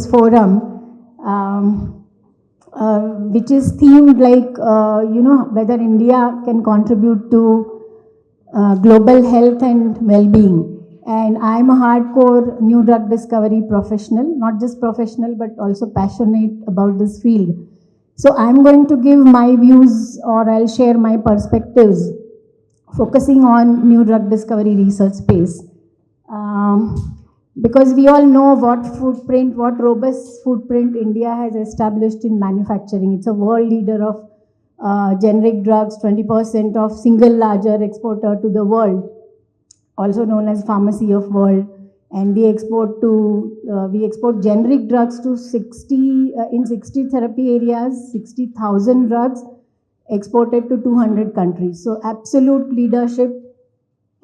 forum, which is themed like, whether India can contribute to global health and well-being. And I'm a hardcore new drug discovery professional, not just professional, but also passionate about this field. So I'm going to give my views, or I'll share my perspectives, focusing on new drug discovery research space. Because we all know what robust footprint India has established in manufacturing. It's a world leader of generic drugs, 20% of single larger exporter to the world, also known as pharmacy of world. And we export generic drugs to 60 therapy areas, 60,000 drugs exported to 200 countries. So absolute leadership,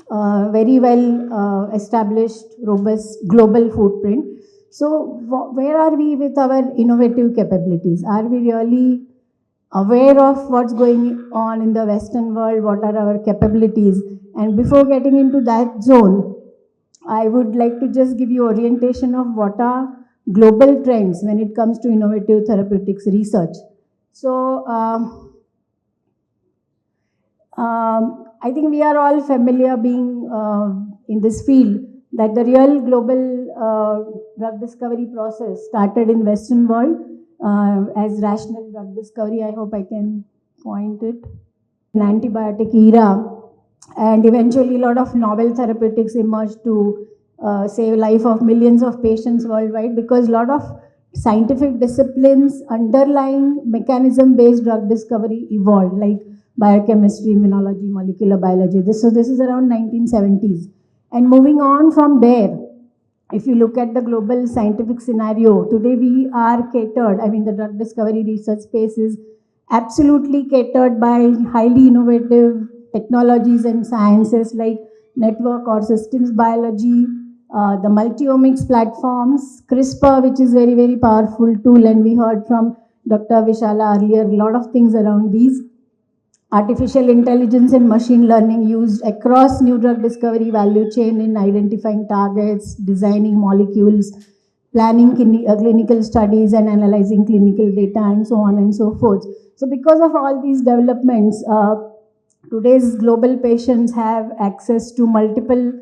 very well established, robust global footprint. So where are we with our innovative capabilities? Are we really aware of what's going on in the Western world? What are our capabilities? And before getting into that zone, I would like to just give you orientation of what are global trends when it comes to innovative therapeutics research. So I think we are all familiar, being in this field, that the real global drug discovery process started in Western world as rational drug discovery. I hope I can point it. An antibiotic era, and eventually a lot of novel therapeutics emerged to save life of millions of patients worldwide, because a lot of scientific disciplines underlying mechanism-based drug discovery evolved, like biochemistry, immunology, molecular biology. So this is around 1970s. And moving on from there, if you look at the global scientific scenario, today we are catered, the drug discovery research space is absolutely catered by highly innovative technologies and sciences like network or systems biology, the multi-omics platforms, CRISPR, which is very, very powerful tool, and we heard from Dr. Vishala earlier, a lot of things around these. Artificial intelligence and machine learning used across new drug discovery value chain in identifying targets, designing molecules, planning clinical studies and analyzing clinical data, and so on and so forth. So because of all these developments, today's global patients have access to multiple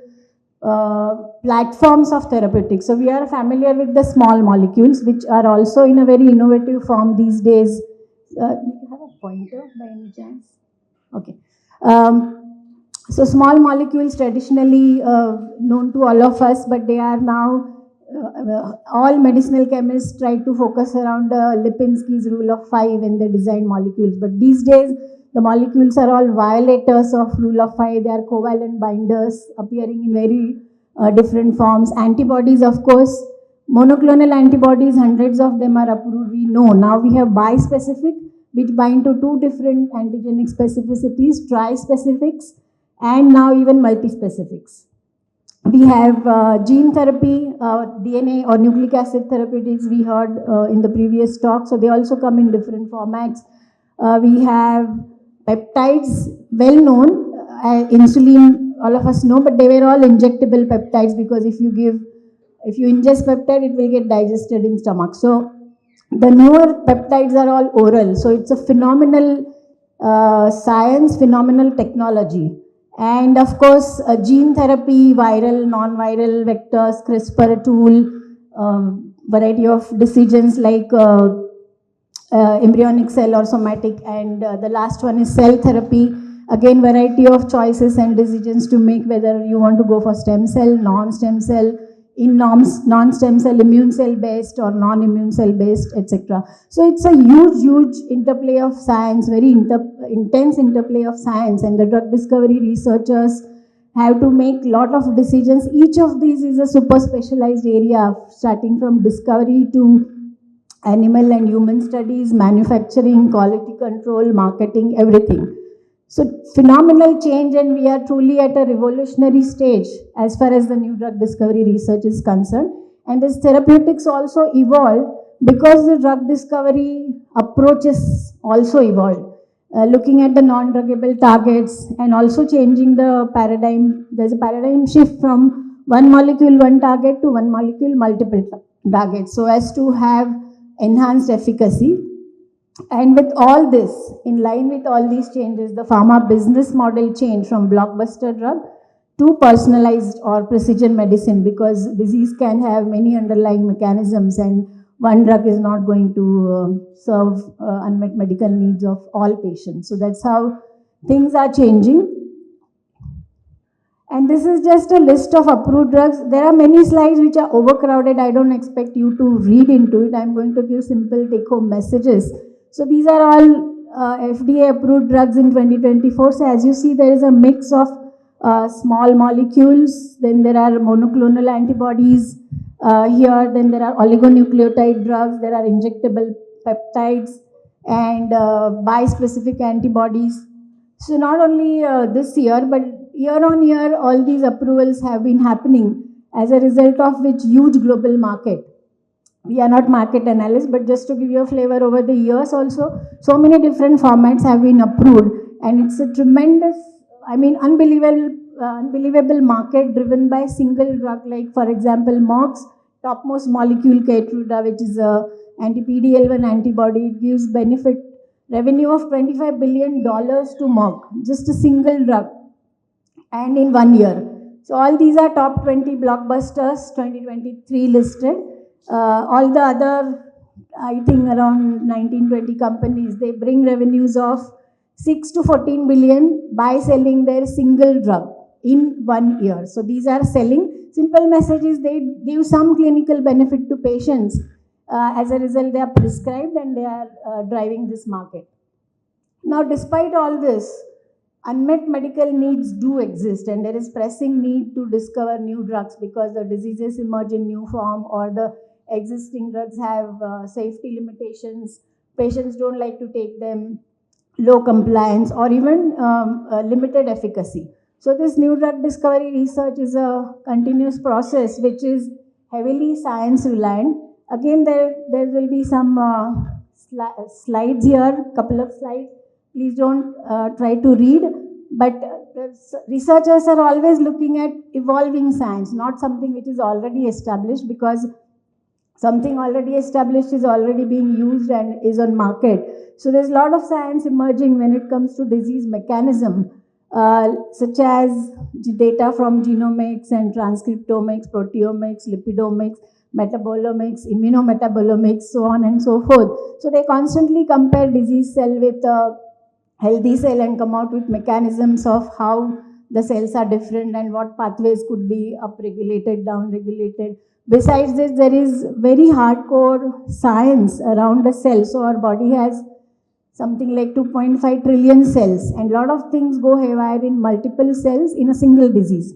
platforms of therapeutics. So we are familiar with the small molecules, which are also in a very innovative form these days. Do you have a pointer by any chance? Okay. So small molecules traditionally known to all of us, but they are now, all medicinal chemists try to focus around Lipinski's rule of 5 when they design molecules. But these days, the molecules are all violators of rule of 5. They are covalent binders appearing in very different forms. Antibodies, of course, monoclonal antibodies, hundreds of them are approved, we know. Now we have bispecific, which bind to 2 different antigenic specificities, trispecifics, and now even multispecifics. We have gene therapy, DNA or nucleic acid therapeutics we heard in the previous talk, so they also come in different formats. We have peptides, well known, insulin, all of us know, but they were all injectable peptides, because if you ingest peptide, it will get digested in stomach. So the newer peptides are all oral. So it's a phenomenal science, phenomenal technology. And of course, gene therapy, viral, non-viral vectors, CRISPR tool, variety of decisions like embryonic cell or somatic, and the last one is cell therapy. Again, variety of choices and decisions to make, whether you want to go for stem cell, non-stem cell, non-stem cell, immune cell based or non-immune cell based, etc. So it's a huge interplay of science, very intense interplay of science, and the drug discovery researchers have to make lot of decisions. Each of these is a super specialized area, starting from discovery to animal and human studies, manufacturing, quality control, marketing, everything. So phenomenal change, and we are truly at a revolutionary stage as far as the new drug discovery research is concerned. And this therapeutics also evolved because the drug discovery approaches also evolved. Looking at the non-druggable targets and also changing the paradigm. There's a paradigm shift from one molecule, one target to one molecule, multiple targets, so as to have enhanced efficacy. And with all this, in line with all these changes, the pharma business model changed from blockbuster drug to personalized or precision medicine, because disease can have many underlying mechanisms and one drug is not going to serve unmet medical needs of all patients. So that's how things are changing. And this is just a list of approved drugs. There are many slides which are overcrowded. I don't expect you to read into it. I'm going to give simple take-home messages. So these are all FDA approved drugs in 2024. So as you see, there is a mix of small molecules. Then there are monoclonal antibodies here. Then there are oligonucleotide drugs. There are injectable peptides and bispecific antibodies. So not only this year, but year on year, all these approvals have been happening, as a result of which huge global market. We are not market analysts, but just to give you a flavor, over the years also, so many different formats have been approved, and it's a tremendous, unbelievable market driven by single drug, like for example, Merck's topmost molecule, Keytruda, which is a anti-PD-L1 antibody. It gives benefit revenue of $25 billion to Merck, just a single drug, and in 1 year. So all these are top 20 blockbusters, 2023 listed. All the other, I think around 19-20 companies, they bring revenues of 6 to 14 billion by selling their single drug in 1 year. So these are selling. Simple message is they give some clinical benefit to patients. As a result, they are prescribed and they are driving this market. Now, despite all this, unmet medical needs do exist, and there is pressing need to discover new drugs, because the diseases emerge in new form, or the existing drugs have safety limitations. Patients don't like to take them, low compliance, or even limited efficacy. So this new drug discovery research is a continuous process which is heavily science reliant. Again, there will be some slides here, couple of slides. Please don't try to read, but researchers are always looking at evolving science, not something which is already established, because something already established is already being used and is on market. So there's a lot of science emerging when it comes to disease mechanism, such as data from genomics and transcriptomics, proteomics, lipidomics, metabolomics, immunometabolomics, so on and so forth. So they constantly compare disease cell with healthy cell and come out with mechanisms of how the cells are different and what pathways could be upregulated, downregulated. Besides this, there is very hardcore science around the cell. So our body has something like 2.5 trillion cells, and a lot of things go haywire in multiple cells in a single disease.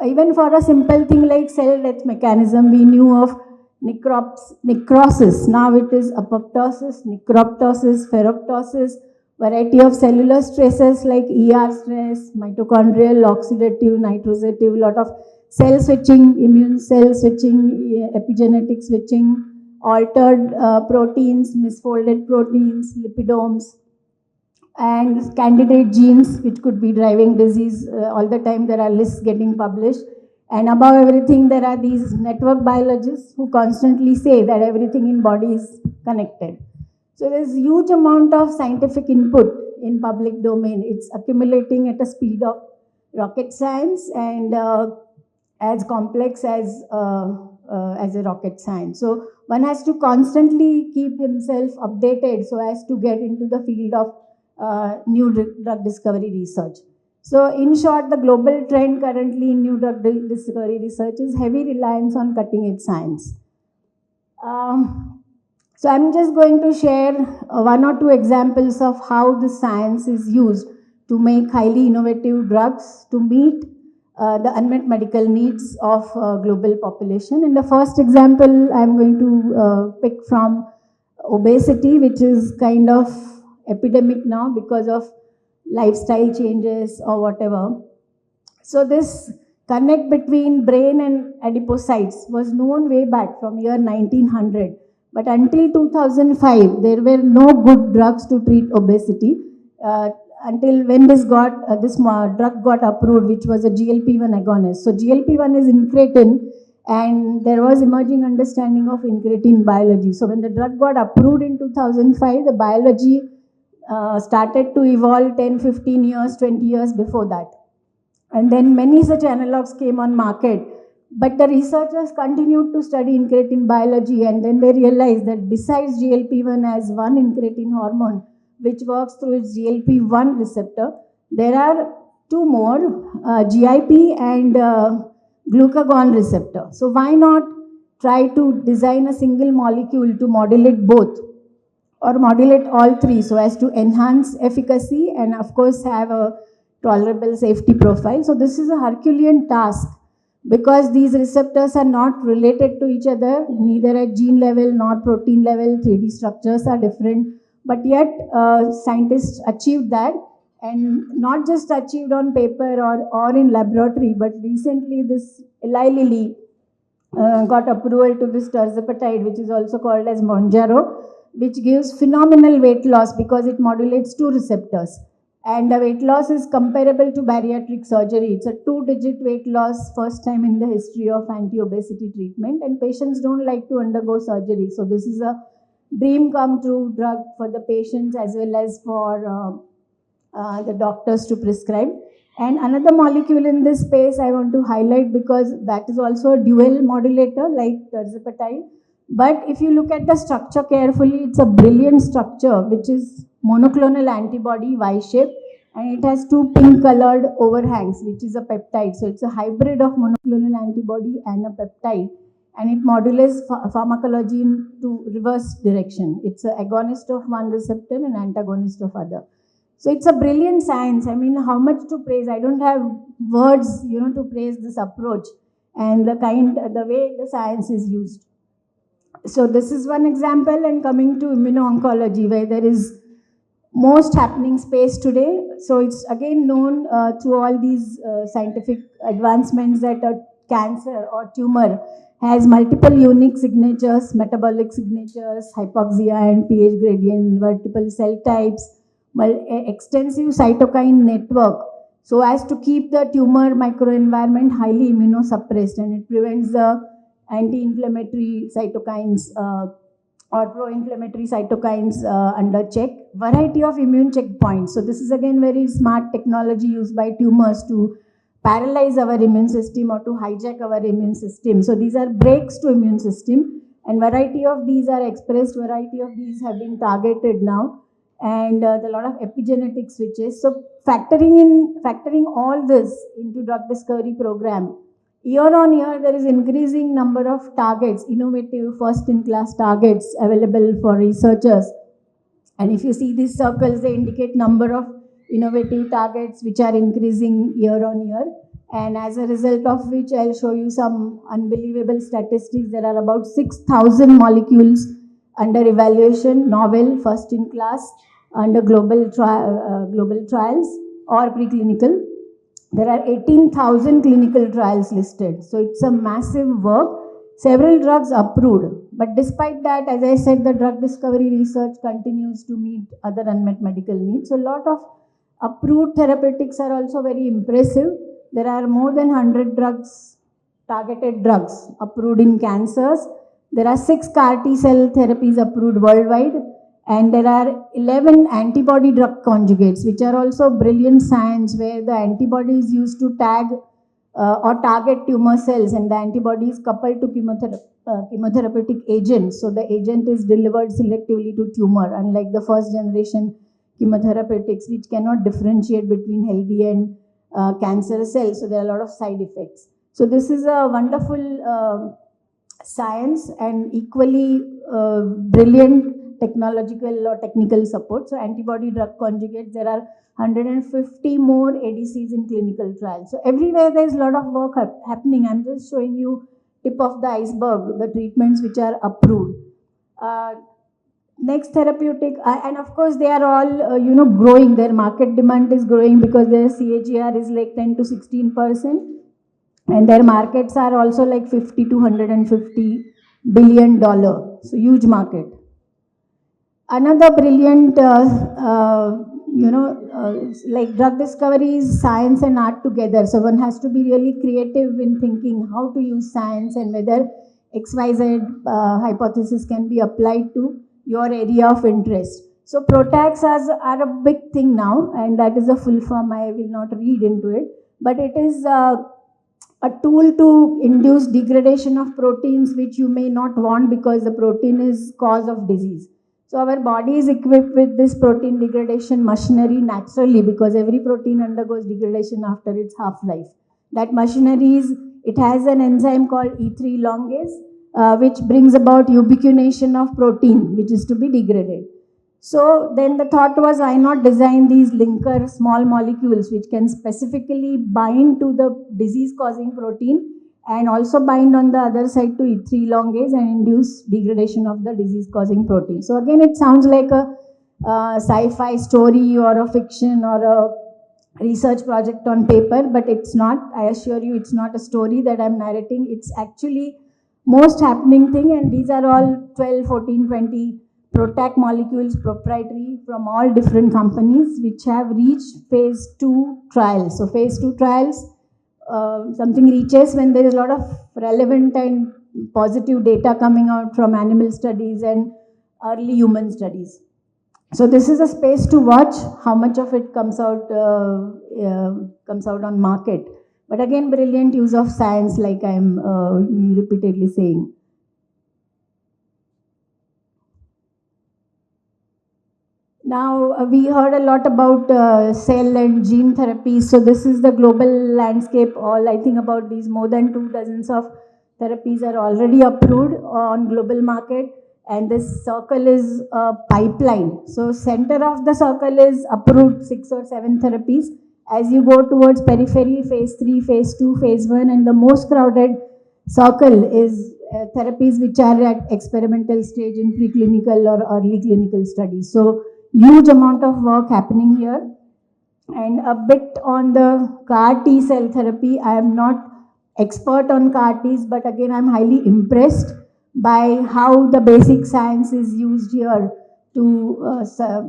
Even for a simple thing like cell death mechanism, we knew of necrosis. Now it is apoptosis, necroptosis, ferroptosis, variety of cellular stresses like ER stress, mitochondrial, oxidative, nitrosative, lot of cell switching, immune cell switching, epigenetic switching, altered proteins, misfolded proteins, lipidomes, and candidate genes which could be driving disease. All the time there are lists getting published. And above everything, there are these network biologists who constantly say that everything in body is connected. So there's huge amount of scientific input in public domain. It's accumulating at a speed of rocket science, and as complex as a rocket science. So one has to constantly keep himself updated so as to get into the field of new drug discovery research. So in short, the global trend currently in new drug discovery research is heavy reliance on cutting edge science. So I'm just going to share one or two examples of how the science is used to make highly innovative drugs to meet the unmet medical needs of global population. And the first example I'm going to pick from obesity, which is kind of epidemic now because of lifestyle changes or whatever. So this connect between brain and adipocytes was known way back from year 1900. But until 2005, there were no good drugs to treat obesity. until when this drug got approved, which was a GLP-1 agonist. So GLP-1 is incretin, and there was emerging understanding of incretin biology. So when the drug got approved in 2005, the biology started to evolve 10, 15 years, 20 years before that. And then many such analogs came on market. But the researchers continued to study incretin biology, and then they realized that besides GLP-1 as one incretin hormone, which works through its GLP-1 receptor, there are two more, GIP and glucagon receptor. So why not try to design a single molecule to modulate both, or modulate all three, so as to enhance efficacy and of course have a tolerable safety profile. So this is a Herculean task, because these receptors are not related to each other, neither at gene level nor protein level. 3D structures are different, but yet scientists achieved that, and not just achieved on paper or in laboratory, but recently this Eli Lilly got approval to this tirzepatide, which is also called as Mounjaro, which gives phenomenal weight loss because it modulates two receptors. And the weight loss is comparable to bariatric surgery. It's a 2-digit weight loss, first time in the history of anti-obesity treatment, and patients don't like to undergo surgery. So this is a dream come true drug for the patients as well as for the doctors to prescribe. And another molecule in this space I want to highlight, because that is also a dual modulator like tirzepatide. But if you look at the structure carefully, it's a brilliant structure, which is monoclonal antibody, Y-shaped, and it has two pink colored overhangs, which is a peptide. So it's a hybrid of monoclonal antibody and a peptide, and it modulates pharmacology into reverse direction. It's an agonist of one receptor and antagonist of other. So it's a brilliant science. I mean, how much to praise? I don't have words, to praise this approach and the way the science is used. So this is one example, and coming to immuno-oncology, where there is most happening space today. So it's again known through all these scientific advancements that a cancer or tumor has multiple unique signatures, metabolic signatures, hypoxia and pH gradient, multiple cell types, extensive cytokine network, so as to keep the tumor microenvironment highly immunosuppressed, and it prevents the anti-inflammatory cytokines or pro-inflammatory cytokines under check. Variety of immune checkpoints. So this is again very smart technology used by tumors to paralyze our immune system or to hijack our immune system. So these are breaks to immune system, and variety of these are expressed, variety of these have been targeted now, and a lot of epigenetic switches. So factoring all this into drug discovery program, year on year, there is increasing number of targets, innovative first-in-class targets available for researchers. And if you see these circles, they indicate number of innovative targets which are increasing year on year. And as a result of which, I'll show you some unbelievable statistics. There are about 6,000 molecules under evaluation, novel, first-in-class, under global trials or preclinical. There are 18,000 clinical trials listed. So it's a massive work. Several drugs approved. But despite that, as I said, the drug discovery research continues to meet other unmet medical needs. So a lot of approved therapeutics are also very impressive. There are more than 100 drugs, targeted drugs, approved in cancers. There are 6 CAR T cell therapies approved worldwide. And there are 11 antibody drug conjugates, which are also brilliant science, where the antibody is used to tag or target tumor cells, and the antibody is coupled to chemotherapeutic agent. So the agent is delivered selectively to tumor, unlike the first generation chemotherapeutics, which cannot differentiate between healthy and cancerous cells. So there are a lot of side effects. So this is a wonderful science and equally brilliant technological or technical support. So antibody drug conjugates, there are 150 more ADCs in clinical trials. So everywhere there is a lot of work happening. I'm just showing you tip of the iceberg, the treatments which are approved. Next therapeutic, and of course they are all growing. Their market demand is growing because their CAGR is like 10 to 16%, and their markets are also like $50 to $150 billion. So huge market. Another brilliant like drug discovery is science and art together. So one has to be really creative in thinking how to use science and whether XYZ hypothesis can be applied to your area of interest. So PROTACs are a big thing now, and that is a full form. I will not read into it, but it is a tool to induce degradation of proteins which you may not want because the protein is cause of disease. So our body is equipped with this protein degradation machinery naturally because every protein undergoes degradation after its half-life. That machinery it has an enzyme called E3 elongase, which brings about ubiquination of protein, which is to be degraded. So then the thought was, why not design these linker small molecules which can specifically bind to the disease-causing protein and also bind on the other side to E3 elongase and induce degradation of the disease-causing protein. So again, it sounds like a sci-fi story or a fiction or a research project on paper, but it's not. I assure you, it's not a story that I'm narrating. It's actually most happening thing, and these are all 12, 14, 20 PROTAC molecules, proprietary from all different companies, which have reached phase 2 trials. So phase 2 trials, something reaches when there is a lot of relevant and positive data coming out from animal studies and early human studies. So this is a space to watch how much of it comes out on market. But again, brilliant use of science, like I'm repeatedly saying. Now, we heard a lot about cell and gene therapy. So this is the global landscape. All I think about these more than 2 dozens of therapies are already approved on global market. And this circle is a pipeline. So center of the circle is approved 6 or 7 therapies. As you go towards periphery, phase 3, phase 2, phase 1, and the most crowded circle is therapies which are at experimental stage in preclinical or early clinical studies. So huge amount of work happening here. And a bit on the CAR T cell therapy. I am not expert on CAR Ts, but again, I'm highly impressed by how the basic science is used here to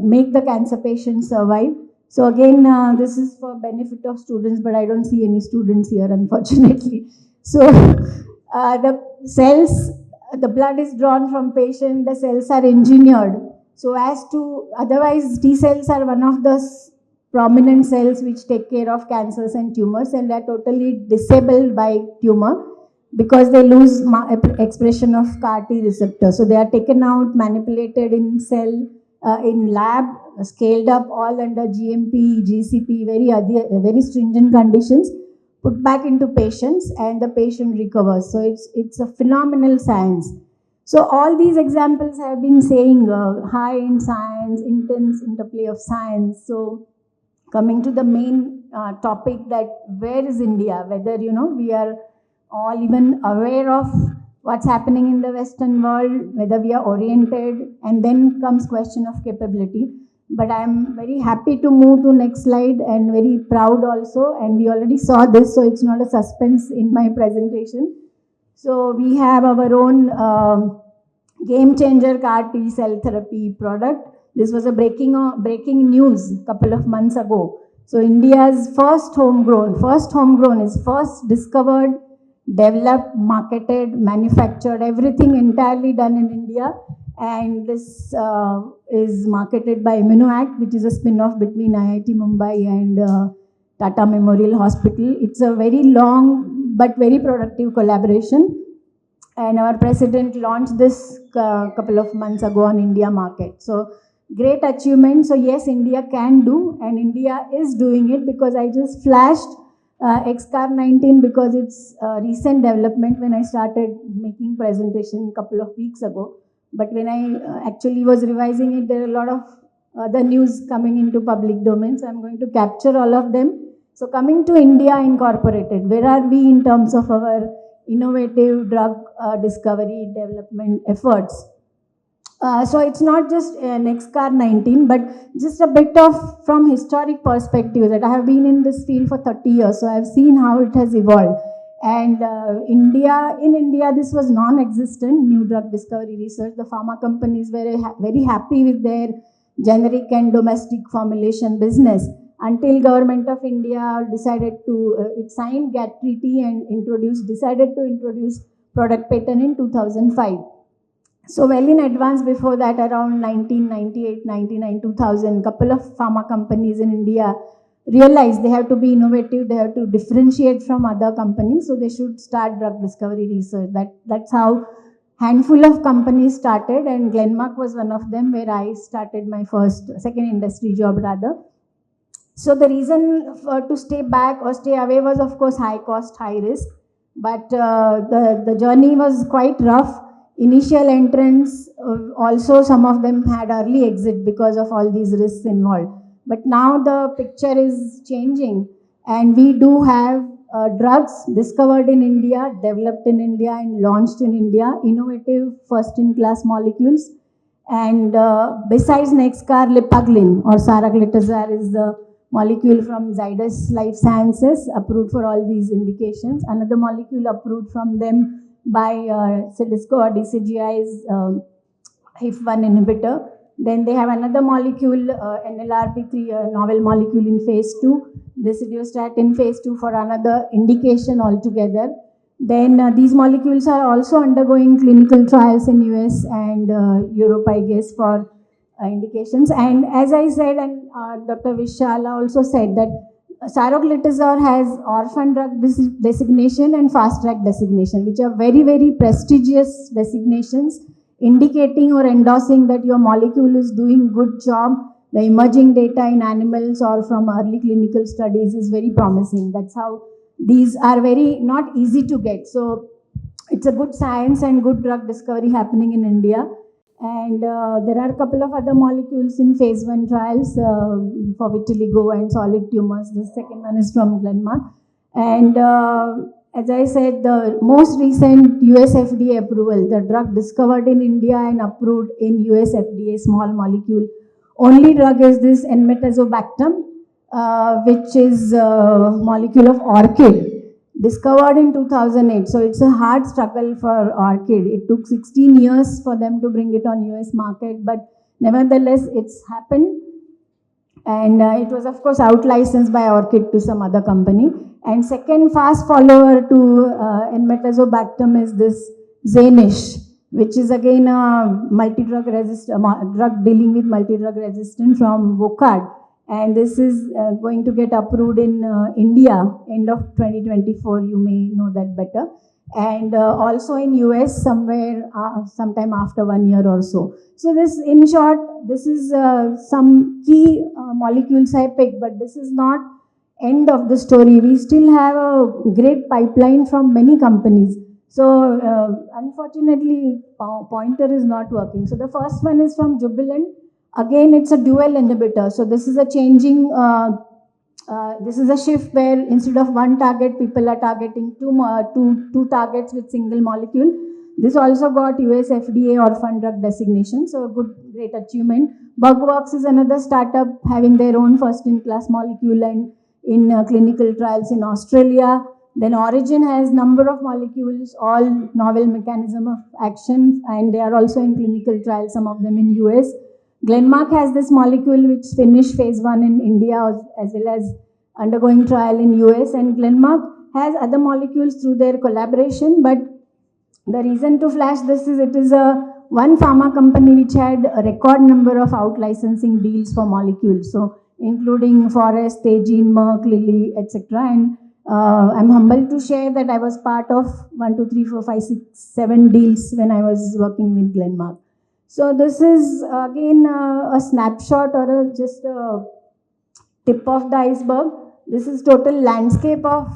make the cancer patients survive. So again, this is for benefit of students, but I don't see any students here, unfortunately. So the cells, the blood is drawn from patient, the cells are engineered. So as to, otherwise T cells are one of the prominent cells which take care of cancers and tumors, and they are totally disabled by tumor because they lose expression of CAR T receptor. So they are taken out, manipulated in cell, in lab, scaled up all under GMP, GCP, very stringent conditions, put back into patients, and the patient recovers. So it's a phenomenal science. So all these examples I have been saying, high in science, intense interplay of science. So coming to the main topic, that where is India? Whether we are all even aware of what's happening in the Western world, whether we are oriented, and then comes question of capability. But I'm very happy to move to next slide and very proud also. And we already saw this, so it's not a suspense in my presentation. So we have our own game changer CAR T cell therapy product. This was a breaking news a couple of months ago. So India's first homegrown is first discovered, developed, marketed, manufactured, everything entirely done in India. And this is marketed by ImmunoAct, which is a spin-off between IIT Mumbai and Tata Memorial Hospital. It's a very long but very productive collaboration. And our president launched this couple of months ago on India market. So great achievement. So yes, India can do, and India is doing it, because I just flashed XCAR19 because it's a recent development when I started making presentation a couple of weeks ago. But when I actually was revising it, there are a lot of other news coming into public domain. So I'm going to capture all of them. So coming to India Incorporated, where are we in terms of our innovative drug discovery development efforts? So it's not just an XCAR19, but just a bit of from historic perspective, that I have been in this field for 30 years, so I've seen how it has evolved. And in India, this was non-existent, new drug discovery research. The pharma companies were very happy with their generic and domestic formulation business until Government of India decided to, it signed GATT treaty and decided to introduce product patent in 2005. So well in advance before that, around 1998, 99, 2000, couple of pharma companies in India realized they have to be innovative, they have to differentiate from other companies, so they should start drug discovery research. That's how handful of companies started, and Glenmark was one of them, where I started my second industry job rather. So the reason to stay back or stay away was, of course, high cost, high risk. But the journey was quite rough. Initial entrants, also some of them had early exit because of all these risks involved. But now the picture is changing, and we do have drugs discovered in India, developed in India, and launched in India, innovative first-in-class molecules. And besides Nexcar, Lipaglyn or Saraglitazar is the molecule from Zydus Life Sciences, approved for all these indications. Another molecule approved from them by Cedisco or DCGI's HIF1 inhibitor. Then they have another molecule, NLRP3, a novel molecule in phase 2, Desidustat in phase 2 for another indication altogether. Then these molecules are also undergoing clinical trials in US and Europe, I guess, for indications. And as I said, and Dr. Vishala also said, that Saroglitazar has orphan drug designation and fast track designation, which are very, very prestigious designations, indicating or endorsing that your molecule is doing good job. The emerging data in animals or from early clinical studies is very promising. That's how these are very not easy to get. So it's a good science and good drug discovery happening in India. And there are a couple of other molecules in phase 1 trials for vitiligo and solid tumors. The second one is from Glenmark. And as I said, the most recent US FDA approval, the drug discovered in India and approved in US FDA, small molecule. Only drug is this enmetazobactam, which is a molecule of orchid, discovered in 2008. So it's a hard struggle for orchid. It took 16 years for them to bring it on US market, but nevertheless, it's happened. And it was, of course, out-licensed by Orchid to some other company. And second fast follower to enmetazobactam is this Zanish, which is again a multi-drug drug dealing with multi-drug resistant from Vocard. And this is going to get approved in India, end of 2024, you may know that better. And also in US somewhere, sometime after 1 year or so. So this, in short, this is some key molecules I picked, but this is not end of the story. We still have a great pipeline from many companies. So unfortunately, pointer is not working. So the first one is from Jubilant. Again, it's a dual inhibitor. So this is a changing, this is a shift where instead of one target, people are targeting two targets with single molecule. This also got US FDA orphan drug designation, so a great achievement. Bugworks is another startup having their own first-in-class molecule and in clinical trials in Australia. Then Origin has number of molecules, all novel mechanism of action, and they are also in clinical trials, some of them in US. Glenmark has this molecule which finished phase 1 in India as well as undergoing trial in US, and Glenmark has other molecules through their collaboration. But the reason to flash this is it is one pharma company which had a record number of out-licensing deals for molecules, so including Forest, Teijin, Merck, Lilly, etc. And I'm humbled to share that I was part of 1, 2, 3, 4, 5, 6, 7 deals when I was working with Glenmark. So this is again a snapshot or just a tip of the iceberg. This is total landscape of,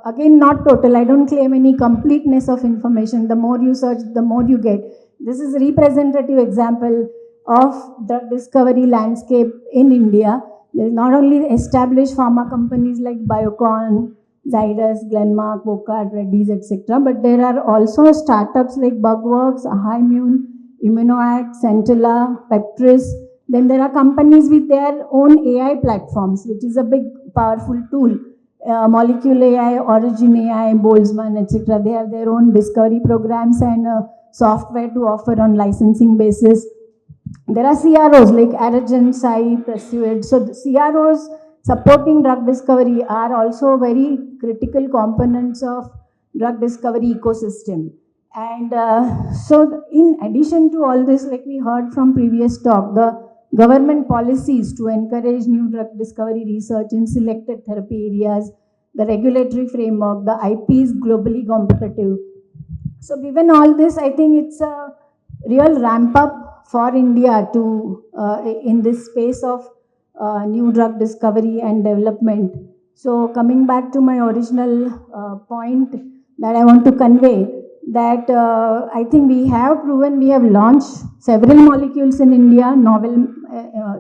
again not total, I don't claim any completeness of information. The more you search, the more you get. This is a representative example of drug discovery landscape in India. There is not only established pharma companies like Biocon, Zydus, Glenmark, Vocard, Reddy's, etc. But there are also startups like Bugworks, Ahimune, Immunoact, Centella, Peptris. Then there are companies with their own AI platforms, which is a big, powerful tool. Molecule AI, Origin AI, Boltzmann, etc. They have their own discovery programs and software to offer on licensing basis. There are CROs like Aragen, Sai, Pursuit. So the CROs supporting drug discovery are also very critical components of drug discovery ecosystem. And so in addition to all this, like we heard from previous talk, the government policies to encourage new drug discovery research in selected therapy areas, the regulatory framework, the IP is globally competitive. So given all this, I think it's a real ramp up for India to in this space of new drug discovery and development. So coming back to my original point that I want to convey, that I think we have proven, we have launched several molecules in India, novel,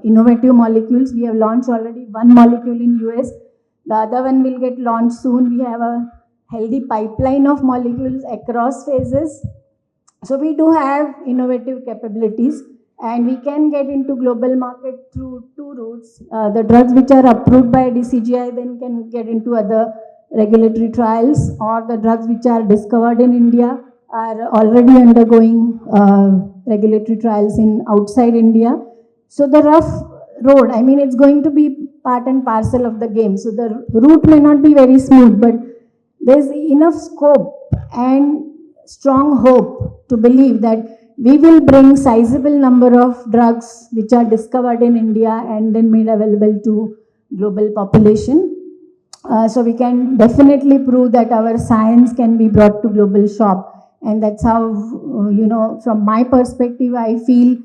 innovative molecules. We have launched already one molecule in US. The other one will get launched soon. We have a healthy pipeline of molecules across phases. So we do have innovative capabilities, and we can get into global market through two routes. The drugs which are approved by DCGI then can get into other regulatory trials, or the drugs which are discovered in India are already undergoing regulatory trials in outside India. So the rough road, I mean, it's going to be part and parcel of the game. So the route may not be very smooth, but there's enough scope and strong hope to believe that we will bring sizable number of drugs which are discovered in India and then made available to global population. So we can definitely prove that our science can be brought to global shop, and that's how, from my perspective, I feel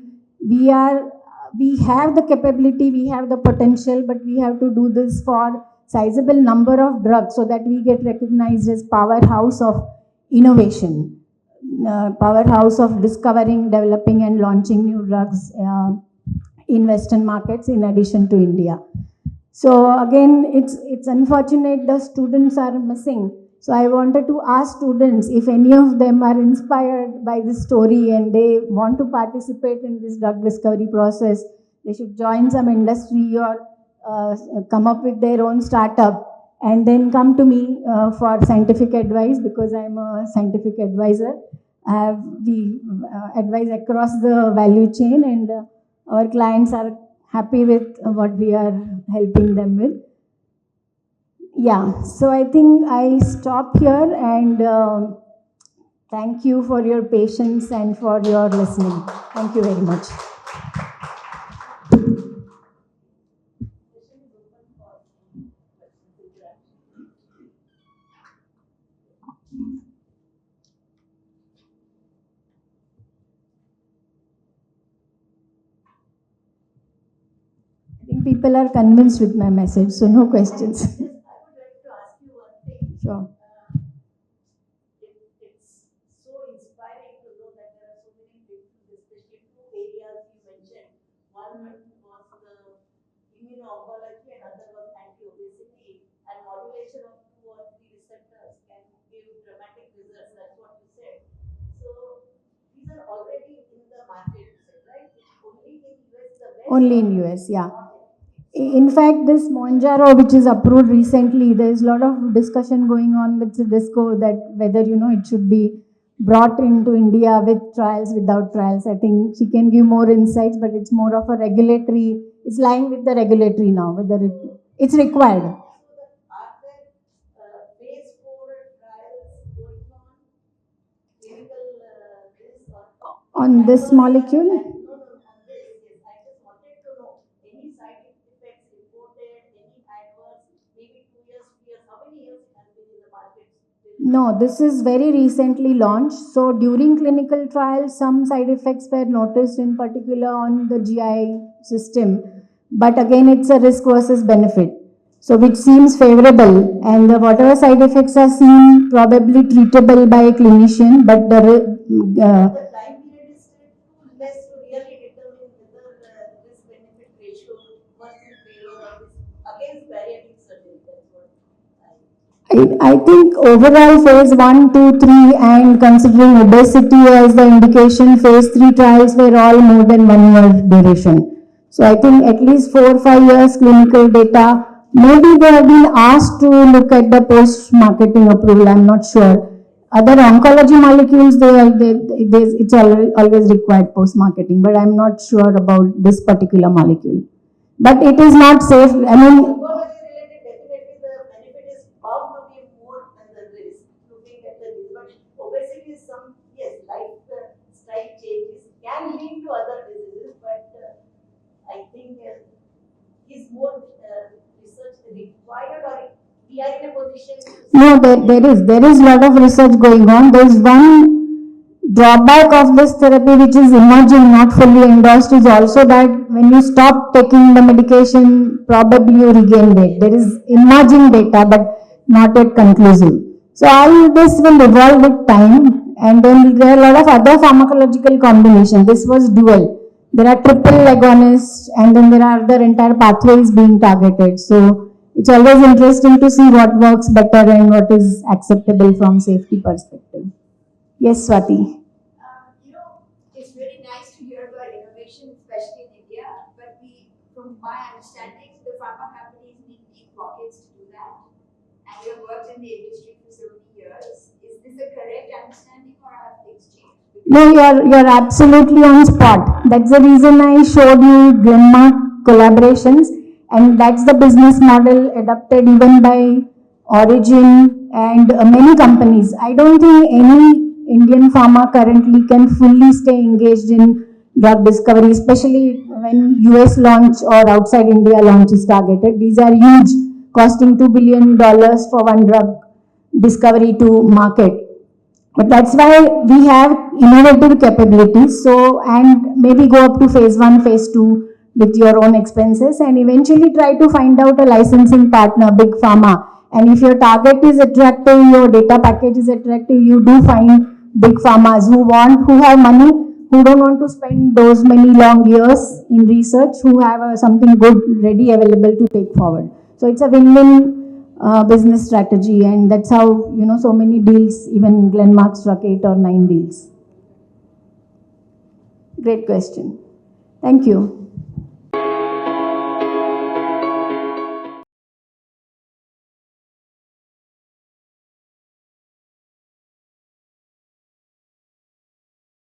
we have the capability, we have the potential, but we have to do this for sizable number of drugs so that we get recognized as powerhouse of innovation, powerhouse of discovering, developing and launching new drugs in Western markets in addition to India. So again, it's unfortunate the students are missing. So I wanted to ask students if any of them are inspired by this story and they want to participate in this drug discovery process, they should join some industry or come up with their own startup and then come to me for scientific advice, because I'm a scientific advisor. We advise across the value chain, and our clients are happy with what we are helping them with. Yeah, so I think I stop here, and thank you for your patience and for your listening. Thank you very much. I think people are convinced with my message, so no questions. I would like to ask you one thing. Sure. It's so inspiring to know that there are so many breakthroughs, especially two areas you mentioned. One was the immuno-oncology and other was anti-obesity, and modulation of 2 or 3 receptors can give dramatic results. That's what you said. So these are already in the market, you said, right? Only in US, the best. Only in US, yeah. In fact, this Monjaro, which is approved recently, there is a lot of discussion going on with Disco that whether it should be brought into India with trials, without trials. I think she can give more insights, but it's more of a regulatory. It's lying with the regulatory now, whether it's required. Are there phase 4 trials going on? Clinical on this molecule? No, this is very recently launched. So during clinical trials, some side effects were noticed, in particular on the GI system. But again, it's a risk versus benefit. So which seems favorable, and whatever side effects are seen probably treatable by a clinician, but the time period is still too less to really determine whether the risk benefit ratio works in favor of this against bariatric surgery. That's what I think overall phase 1, 2, 3 and considering obesity as the indication, phase 3 trials were all more than 1 year duration. So I think at least 4 or 5 years clinical data. Maybe they have been asked to look at the post-marketing approval, I'm not sure. other oncology molecules, it's always required post-marketing, but I'm not sure about this particular molecule. But it is not safe. I mean, oncology related, definitely the benefit is bound to be more than the risk. Looking at the risk, but obesity is some, yes, lifestyle changes can lead to other diseases, but I think is more research required, or we are in a position to... No, there is a lot of research going on. There is one drawback of this therapy which is emerging, not fully endorsed, is also that when you stop taking the medication, probably you regain weight. There is emerging data, but not yet conclusive. So all this will evolve with time, and then there are a lot of other pharmacological combinations. This was dual. There are triple agonists, and then there are other entire pathways being targeted. So it's always interesting to see what works better and what is acceptable from safety perspective. Yes, Swati. It's very nice to hear about innovation, especially in India, but from my understanding, the pharma companies need deep pockets to do that. And you have worked in the industry for so many years. Is this a correct understanding, or have things changed? No, you're absolutely on spot. That's the reason I showed you Glenmark collaborations, and that's the business model adopted even by Origin and many companies. I don't think any Indian pharma currently can fully stay engaged in drug discovery, especially when US launch or outside India launch is targeted. These are huge, costing $2 billion for one drug discovery to market. But that's why we have innovative capabilities. So, and maybe go up to phase 1, phase 2 with your own expenses, and eventually try to find out a licensing partner, big pharma. And if your target is attractive, your data package is attractive, you do find big pharmas who have money, who don't want to spend those many long years in research, who have something good ready available to take forward. So it's a win-win business strategy, and that's how so many deals, even Glenmark struck 8 or 9 deals. Great question. Thank you.